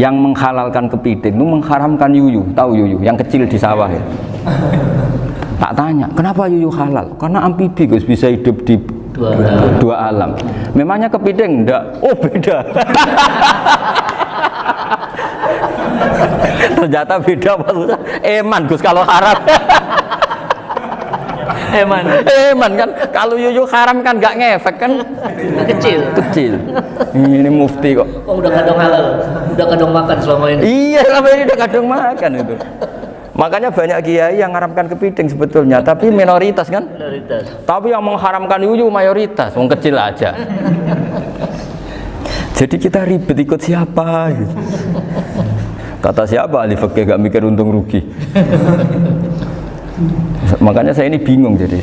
Yang menghalalkan kepiting itu mengharamkan yuyu. Tahu yuyu? Yang kecil di sawah ya. Tak tanya, kenapa yuyu halal? Karena amfibi Gus, bisa hidup di dua alam. Memangnya kepiting enggak? Oh beda. Ternyata beda maksudnya. Eman Gus kalau haram. Eman kan, kalau yuyu haram kan nggak ngefek kan, kecil. Ini mufti kok. Oh udah kadang halal, udah kadang makan selama ini. Iya selama ini udah kadang makan itu. Makanya banyak kiai yang mengharamkan kepiting sebetulnya, tapi minoritas kan. Minoritas. Tapi yang mengharamkan yuyu mayoritas, wong kecil aja. Jadi kita ribet ikut siapa? Gitu. Kata siapa ahli fikih gak mikir untung rugi. Makanya saya ini bingung, jadi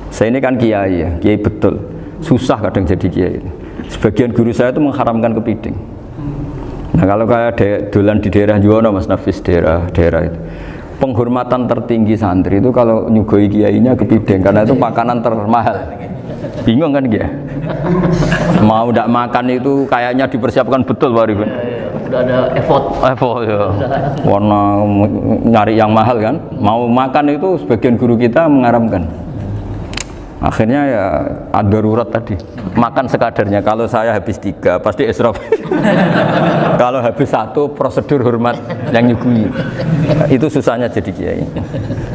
saya ini kan kiai ya, kiai betul, susah kadang jadi kiai. Sebagian guru saya itu mengharamkan kepiting. Nah kalau kayak dolan di daerah Juwono Mas Nafis, daerah itu penghormatan tertinggi santri itu kalau nyugoi kiainya kepiting, karena itu makanan termahal. Bingung kan dia? Mau tidak makan itu kayaknya dipersiapkan betul Pak Rifin. Udah ada effort ya. Warna nyari yang mahal kan, mau makan itu sebagian guru kita mengharamkan. Akhirnya ya ada darurat tadi, makan sekadarnya. Kalau saya habis 3 pasti israf. Kalau habis 1 prosedur hormat yang nyugui. Itu susahnya jadi kiai.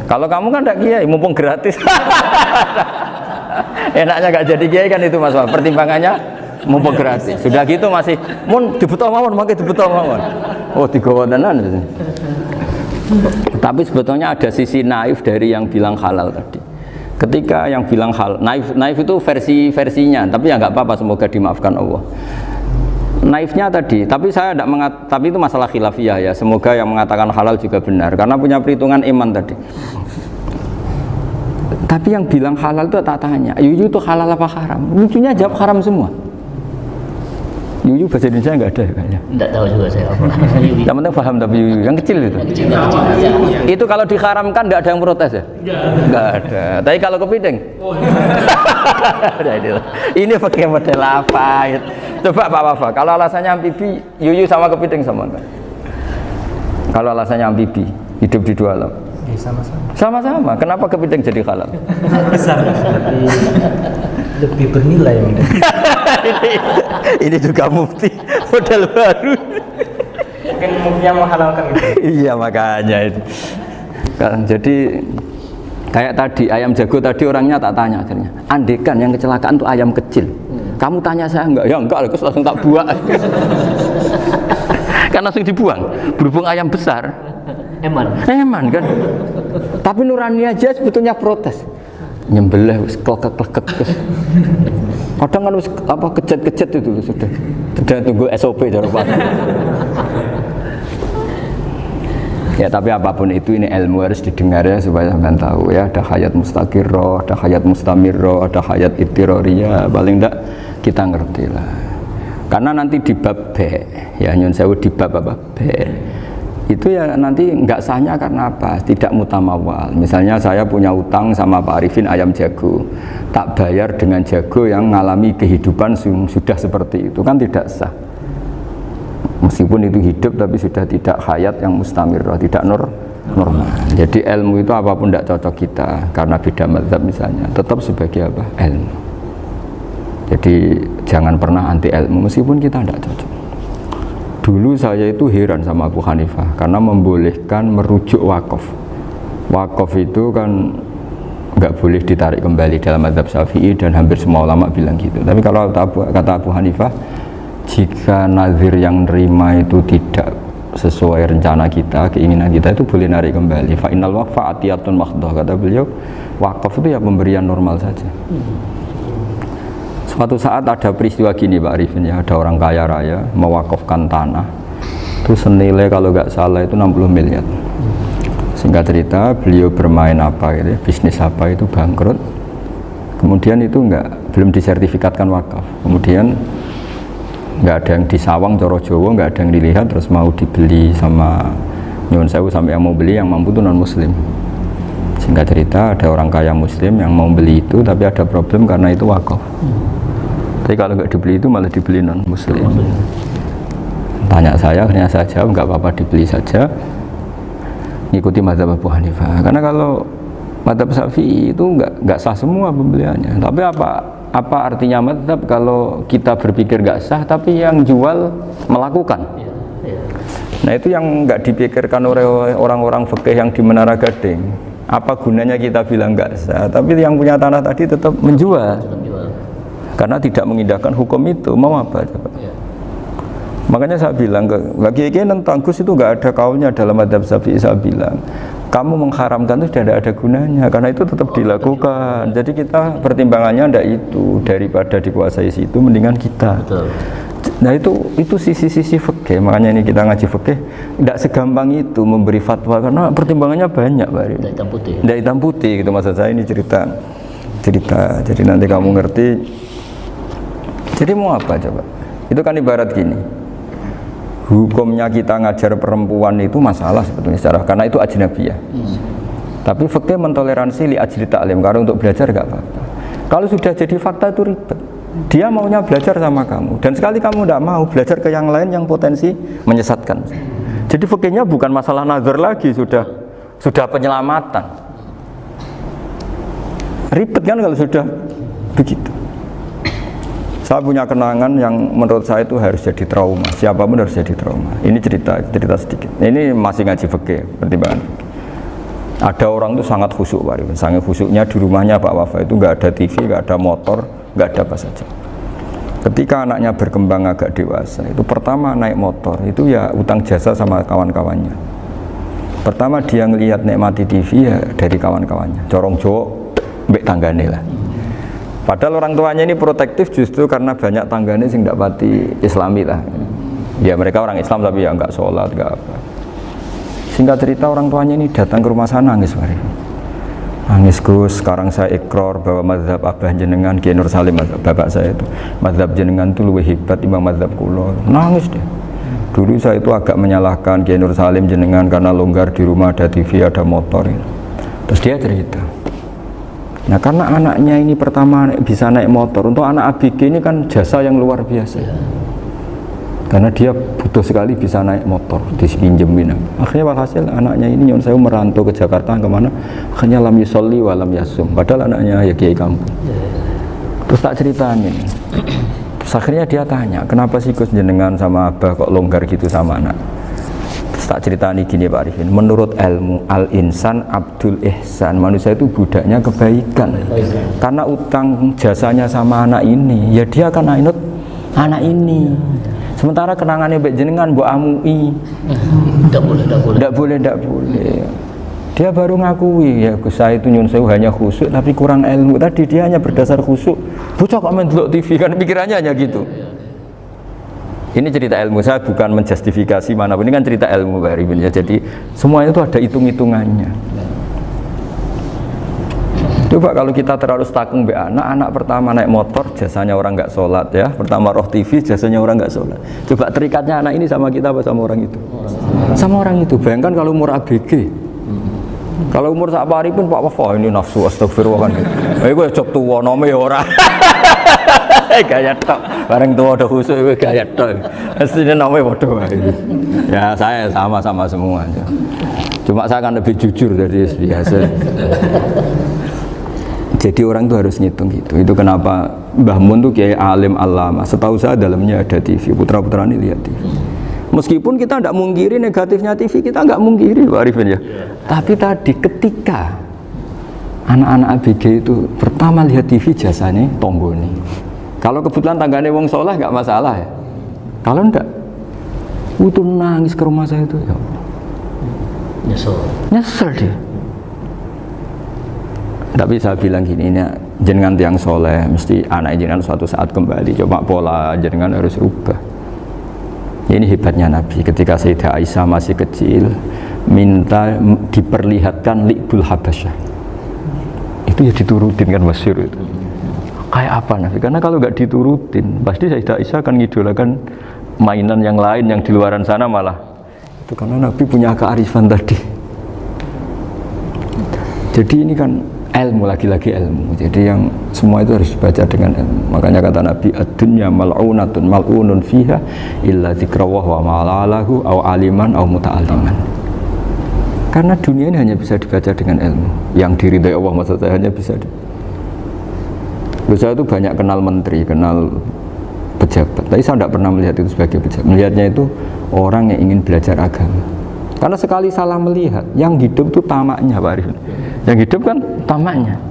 Kalau kamu kan tidak kiai, mumpung gratis. Enaknya gak jadi kiai kan itu Mas. Pertimbangannya mumpung gratis. Sudah gitu masih mun dibutuh mawon, makai dibutuh mawon. Oh digawa tenan. Tapi sebetulnya ada sisi naif dari yang bilang halal tadi. Ketika yang bilang naif itu versinya, tapi ya nggak apa-apa, semoga dimaafkan Allah. Naifnya tadi, tapi saya tidak tapi itu masalah khilafiyah ya. Semoga yang mengatakan halal juga benar, karena punya perhitungan iman tadi. Tapi yang bilang halal itu tak tanya, yuyu itu halal apa haram? Lucunya jawab haram semua. Yuyu bahasa Indonesia nggak ada kayaknya. Nggak tahu juga saya apa. Yang penting paham tapi yuyu, yang kecil itu. Itu kalau diharamkan nggak ada yang protes ya? Nggak ada. Tapi kalau kepiting? Ini pakai model apa? Coba Pak Wafa, kalau alasannya amfibi, yuyu sama kepiting sama enggak? Kalau alasannya amfibi, hidup di 2 alam. Sama-sama. Kenapa kepiting jadi halal? Besar. Lebih bernilai. Ini juga mufti model baru. Mungkin muftinya menghalalkan itu. Iya makanya itu. Kan jadi kayak tadi ayam jago tadi orangnya tak tanya akhirnya. Andekan yang kecelakaan itu ayam kecil. Kamu tanya saya enggak? Ya enggak, terus langsung tak buang. Kan langsung dibuang. Berhubung ayam besar. Eman kan. Tapi nurani aja sebetulnya protes. Nyembelih wis klekek-klekek wis. Kadang kan wis apa kejet-kejet itu sudah tunggu SOP dari Pak. Ya tapi apapun itu ini ilmu harus didengar ya supaya sampean tahu ya, ada hayat mustaqirrah, ada hayat mustamirrah, ada hayat ittirariyah, paling enggak kita ngerti lah. Karena nanti di bab B ya nyun sewu di bab apa B itu ya nanti nggak sahnya karena apa? Tidak mutamawal. Misalnya saya punya utang sama Pak Arifin ayam jago, tak bayar dengan jago yang mengalami kehidupan sudah seperti itu kan tidak sah. Meskipun itu hidup tapi sudah tidak hayat yang mustamirrah, tidak normal. Jadi ilmu itu apapun tidak cocok kita karena beda mazhab misalnya, tetap sebagai apa? Ilmu. Jadi jangan pernah anti ilmu meskipun kita tidak cocok. Dulu saya itu heran sama Abu Hanifah karena membolehkan merujuk wakaf. Wakaf itu kan nggak boleh ditarik kembali dalam mazhab Syafi'i dan hampir semua ulama bilang gitu. Tapi kalau kata Abu Hanifah, jika nazir yang nerima itu tidak sesuai rencana kita, keinginan kita, itu boleh narik kembali. Fa innal waqfa atiyatun makhdah, kata beliau. Wakaf itu ya pemberian normal saja. Suatu saat ada peristiwa gini Pak Arifin ya, ada orang kaya raya mewakafkan tanah itu senilai kalau nggak salah itu 60 miliar. Singkat cerita beliau bermain apa gitu, bisnis apa itu bangkrut, kemudian itu belum disertifikatkan wakaf, kemudian nggak ada yang disawang Coro Jowo, nggak ada yang dilihat, terus mau dibeli sama nyuwun sewu, sampai yang mau beli yang mampu itu non muslim. Singkat cerita ada orang kaya muslim yang mau beli itu tapi ada problem karena itu wakaf. Tapi kalau nggak dibeli itu malah dibeli non muslim. Tanya saya, akhirnya saya jawab nggak apa-apa, dibeli saja. Ngikuti mazhab Abu Hanifah. Karena kalau mazhab Syafi'i itu nggak sah semua pembeliannya. Tapi apa artinya mazhab kalau kita berpikir nggak sah, tapi yang jual melakukan? Nah itu yang nggak dipikirkan oleh orang-orang fikih yang di Menara Gading. Apa gunanya kita bilang nggak sah, tapi yang punya tanah tadi tetap menjual. Karena tidak mengindahkan hukum itu, mau apa coba? Makanya saya bilang bagi tentang Gus itu nggak ada kaulnya dalam mazhab Syafi'i. Saya bilang kamu mengharamkan itu tidak ada gunanya, karena itu tetap dilakukan. Jadi kita pertimbangannya ndak itu, daripada dikuasai situ mendingan kita. Betul. Nah itu sisi-sisi fikih. Makanya ini kita ngaji fikih tidak segampang itu memberi fatwa, karena pertimbangannya banyak, Pak. Tidak hitam putih. Tidak hitam putih gitu maksud saya, ini cerita. Jadi nanti kamu ngerti. Jadi mau apa coba? Itu kan ibarat gini. Hukumnya kita ngajar perempuan itu masalah sebetulnya secara, karena itu ajnabiyah. Tapi fikih mentoleransi li ajli ta'lim, karena untuk belajar enggak apa-apa. Kalau sudah jadi fakta itu ribet. Dia maunya belajar sama kamu, dan sekali kamu tidak mau belajar ke yang lain yang potensi menyesatkan. Jadi fikihnya bukan masalah nazar lagi, sudah penyelamatan. Ribet kan kalau sudah begitu. Saya punya kenangan yang menurut saya itu harus jadi trauma. Siapapun harus jadi trauma. Ini cerita sedikit. Ini masih ngaji fikih, pertimbangan. Ada orang itu sangat khusyuk, Pak Rifin. Sangat khusyuknya di rumahnya Pak Wafa itu nggak ada TV, nggak ada motor, nggak ada apa saja. Ketika anaknya berkembang agak dewasa, itu pertama naik motor, itu ya utang jasa sama kawan-kawannya. Pertama dia ngelihat nikmati TV ya dari kawan-kawannya. Corong Jawa, mbek tanggane lah. Padahal orang tuanya ini protektif justru karena banyak tangganya sing ndak pati Islami lah. Ya mereka orang Islam tapi ya nggak sholat, nggak apa. Singkat cerita orang tuanya ini datang ke rumah saya nangis, Pak. Nangis, Gus, sekarang saya ikrar bahwa mazhab Abah jenengan Kiai Nur Salim, bapak saya itu, mazhab jenengan itu lebih hebat timbang mazhab kula. Nangis deh. Dulu saya itu agak menyalahkan Kiai Nur Salim jenengan karena longgar di rumah ada TV, ada motor. Terus dia cerita. Nah karena anaknya ini pertama bisa naik motor, untuk anak ABG ini kan jasa yang luar biasa. Karena dia butuh sekali bisa naik motor, dipinjemin. Akhirnya walhasil anaknya ini nyon saya merantau ke Jakarta kemana? Akhirnya lam yusolli wa lam yasum. Padahal anaknya ya kiai kampung. Terus tak ceritain. Terus akhirnya dia tanya, kenapa sih Gus jenengan sama Abah kok longgar gitu sama anak? Terus tak ceritain gini Pak Arifin. Menurut ilmu al-insan abdul ihsan, manusia itu budaknya kebaikan. Karena utang jasanya sama anak ini, ya dia akan ainut anak ini. Sementara kenangannya baik jenengan Bu amui. Tidak boleh. Dia baru ngakui ya Gus saya itu nyun sewu hanya khusyuk tapi kurang ilmu. Tadi dia hanya berdasar khusyuk. Bocah kok main delok TV kan pikirannya hanya gitu. Ini cerita ilmu, saya bukan menjustifikasi manapun, ini kan cerita ilmu Pak Arifin ya. Jadi semuanya itu ada hitung-hitungannya. Coba kalau kita terlalu stakung be anak pertama naik motor jasanya orang nggak sholat ya, pertama roh TV jasanya orang nggak sholat. Coba terikatnya anak ini sama kita apa sama orang itu? Sama orang itu. Bayangkan kalau umur ABG, kalau umur sak pari pun Pak Wafa ini nafsu astagfirullah kan. Gue cok tua nome ora. Gaya tok, bareng tua udah khusus gue gaya tok. Aslinya nome bodoh. Ya saya sama semua. Cuma saya kan lebih jujur dari biasa. Jadi orang itu harus ngitung gitu. Itu kenapa Mbah Mun tuh kiai alim alama. Setahu saya dalamnya ada TV. Putra-putra ini lihat TV. Meskipun kita tidak mungkiri negatifnya TV, kita nggak mungkiri Pak Arifin ya. Tapi tadi ketika anak-anak ABG itu pertama lihat TV jasanya tonggone. Kalau kebetulan tanggane wong soleh nggak masalah ya. Kalau enggak, itu nangis ke rumah saya itu ya. Nyesel dia. Tapi saya bilang gini, ini jenengan tiang soleh, mesti anak jenengan suatu saat kembali. Coba pola jenengan harus rubah. Ini hebatnya Nabi. Ketika Sayyidah Aisyah masih kecil, minta diperlihatkan li'bul habasyah. Itu ya diturutin kan masyhur itu. Kayak apa Nabi? Karena kalau nggak diturutin, pasti Sayyidah Aisyah akan ngidolakan mainan yang lain yang di luaran sana malah. Itu karena Nabi punya kearifan tadi. Jadi ini kan ilmu, lagi-lagi ilmu. Jadi yang semua itu harus dibaca dengan ilmu. Makanya kata Nabi, ad-dunya mal'unatun mal'unun fiha illa dzikrawah wa ma'alahu au aliman au muta'alliman. Karena dunia ini hanya bisa dibaca dengan ilmu. Yang diridai Allah maksud saya hanya bisa saya itu banyak kenal menteri, kenal pejabat, tapi saya tidak pernah melihat itu sebagai pejabat. Melihatnya itu orang yang ingin belajar agama. Karena sekali salah melihat, yang hidup itu tamaknya Pak Arif. Yang hidup kan tamaknya.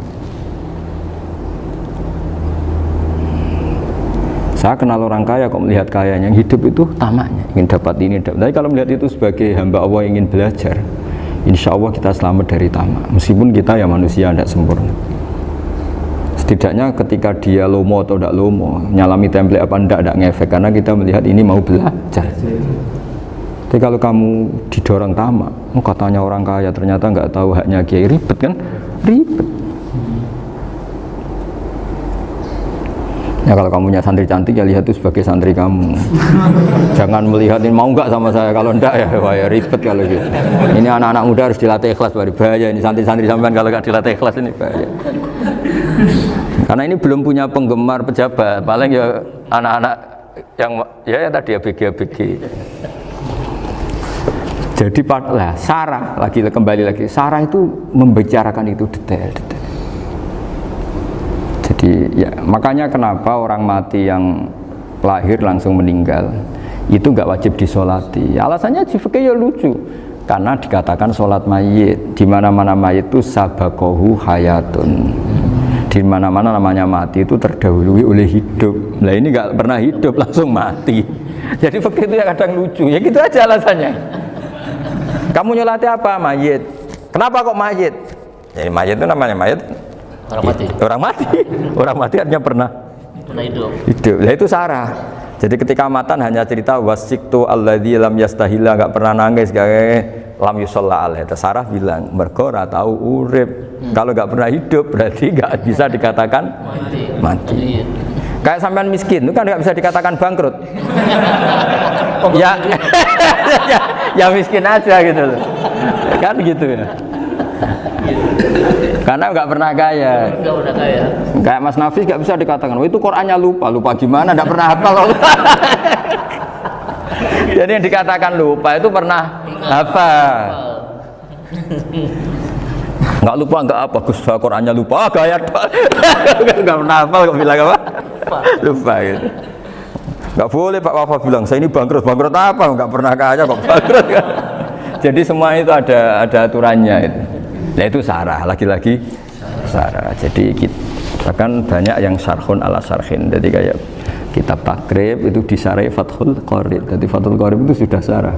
Saya kenal orang kaya kok melihat kayanya, yang hidup itu tamaknya, ingin dapat ini, dapat. Tapi kalau melihat itu sebagai hamba Allah yang ingin belajar, insya Allah kita selamat dari tamak. Meskipun kita ya manusia tidak sempurna. Setidaknya ketika dia lomo atau tidak lomo, nyalami template apa tidak ngefek, karena kita melihat ini mau belajar. Tapi kalau kamu didorong tamak, katanya orang kaya ternyata nggak tahu haknya kiai, ribet kan? Ribet. Ya kalau kamu punya santri cantik ya lihat itu sebagai santri kamu. Jangan melihat ini mau nggak sama saya, kalau enggak ya wah ya ribet kalau gitu. Ini anak-anak muda harus dilatih ikhlas, bahaya ini santri-santri sampean kalau nggak dilatih ikhlas ini bahaya. Karena ini belum punya penggemar pejabat, paling ya anak-anak yang ya tadi ABG. Jadi lah Sarah kembali lagi Sarah itu membicarakan itu detail. Jadi ya makanya kenapa orang mati yang lahir langsung meninggal itu nggak wajib disolati. Alasannya fikih ya lucu, karena dikatakan sholat mayit di mana-mana mayit itu sabakohu hayatun. Di mana-mana namanya mati itu terdahului oleh hidup. Nah ini nggak pernah hidup langsung mati. Jadi fikih itu ya kadang lucu. Ya gitu aja alasannya. Kamu nyolati apa? Mayit. Kenapa kok mayit? Jadi mayit itu namanya mayit. Orang mati. Orang mati. Orang mati artinya pernah hidup. Nah itu Sarah. Jadi ketika matan hanya cerita wasiktu alladzi lam yastahila, nggak pernah nangis, lam yusalla alaih. Sarah bilang mergo ora tahu urip. Kalau nggak pernah hidup berarti nggak bisa dikatakan mati. Kayak sampean miskin itu kan nggak bisa dikatakan bangkrut. ya miskin aja gitu loh. Kan gitu ya. Karena nggak pernah kaya. Kayak Mas Nafis nggak bisa dikatakan, oh itu Qurannya lupa gimana? Nggak pernah hafal. Jadi yang dikatakan lupa itu pernah hafal. Nggak lupa nggak apa, Gus Qurannya lupa, gaya nggak pernah hafal kok bilang apa? Lupa gitu. Nggak boleh Pak Wafa bilang saya ini bangkrut apa? Nggak pernah kaya kok bangkrut kan? Jadi semua itu ada aturannya itu. Nah itu Sarah, lagi-lagi Sarah. Jadi bahkan banyak yang syarhun ala syarhin. Jadi kayak kitab takrib itu disarai Fathul Qorib. Jadi Fathul Qorib itu sudah Sarah.